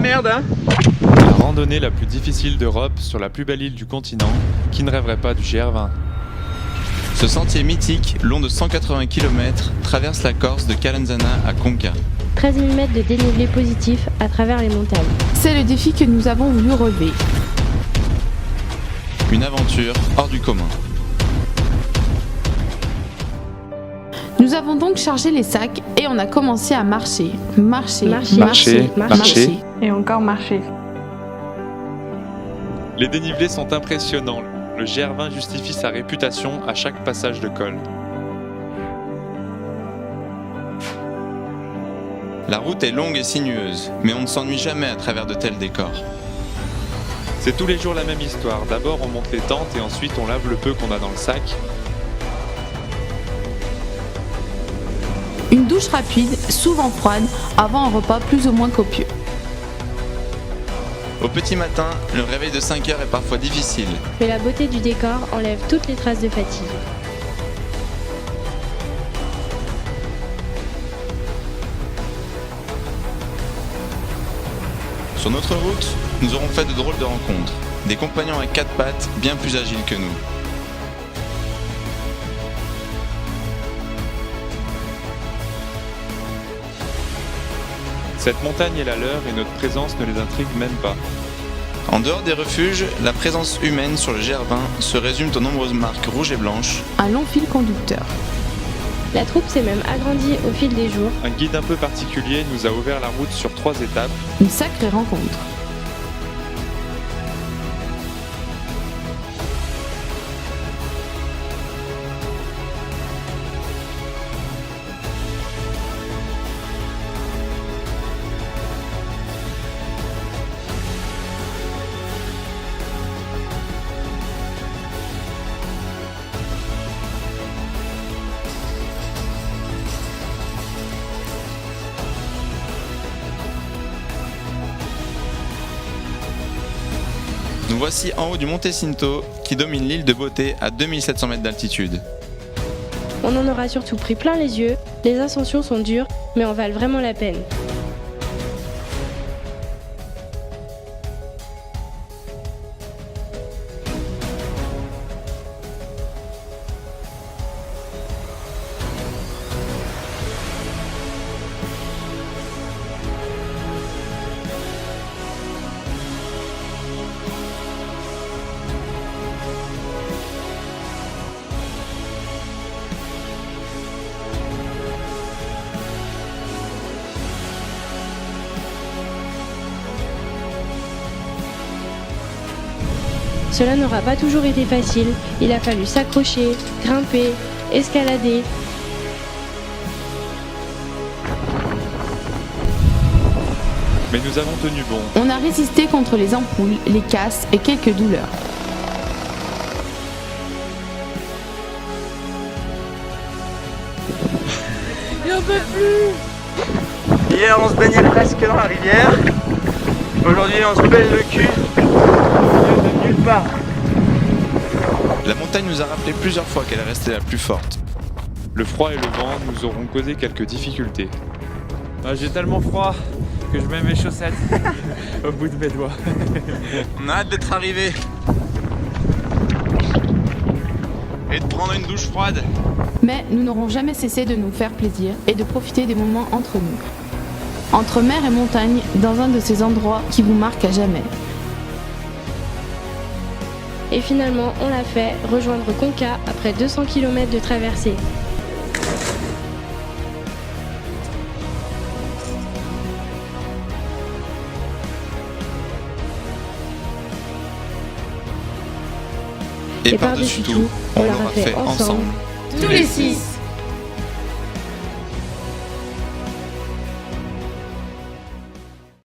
merde, hein. La randonnée la plus difficile d'Europe sur la plus belle île du continent, qui ne rêverait pas du GR20? Ce sentier mythique, long de 180 km, traverse la Corse de Calenzana à Conca. 13 000 mètres de dénivelé positif à travers les montagnes. C'est le défi que nous avons voulu relever. Une aventure hors du commun. Nous avons donc chargé les sacs et on a commencé à marcher. Marcher. Et encore marcher. Les dénivelés sont impressionnants. Le GR20 justifie sa réputation à chaque passage de col. La route est longue et sinueuse, mais on ne s'ennuie jamais à travers de tels décors. C'est tous les jours la même histoire. D'abord on monte les tentes et ensuite on lave le peu qu'on a dans le sac. Une douche rapide, souvent froide, avant un repas plus ou moins copieux. Au petit matin, le réveil de 5 heures est parfois difficile. Mais la beauté du décor enlève toutes les traces de fatigue. Sur notre route, nous aurons fait de drôles de rencontres. Des compagnons à 4 pattes bien plus agiles que nous. Cette montagne est la leur et notre présence ne les intrigue même pas. En dehors des refuges, la présence humaine sur le GR20 se résume aux nombreuses marques rouges et blanches. Un long fil conducteur. La troupe s'est même agrandie au fil des jours. Un guide un peu particulier nous a ouvert la route sur 3 étapes. Une sacrée rencontre. Nous voici en haut du Monte Cinto, qui domine l'île de Beauté à 2700 mètres d'altitude. On en aura surtout pris plein les yeux. Les ascensions sont dures, mais en valent vraiment la peine. Cela n'aura pas toujours été facile, il a fallu s'accrocher, grimper, escalader. Mais nous avons tenu bon. On a résisté contre les ampoules, les casses et quelques douleurs. J'en peux plus. Hier, on se baignait presque dans la rivière. Aujourd'hui, on se pèle le cul de nulle part. La montagne nous a rappelé plusieurs fois qu'elle est restée la plus forte. Le froid et le vent nous auront causé quelques difficultés. J'ai tellement froid que je mets mes chaussettes au bout de mes doigts. On a hâte d'être arrivé. Et de prendre une douche froide. Mais nous n'aurons jamais cessé de nous faire plaisir et de profiter des moments entre nous. Entre mer et montagne, dans un de ces endroits qui vous marquent à jamais. Et finalement, on l'a fait, rejoindre Conca après 200 km de traversée. Et par-dessus tout, on l'aura fait ensemble. Tous les 6.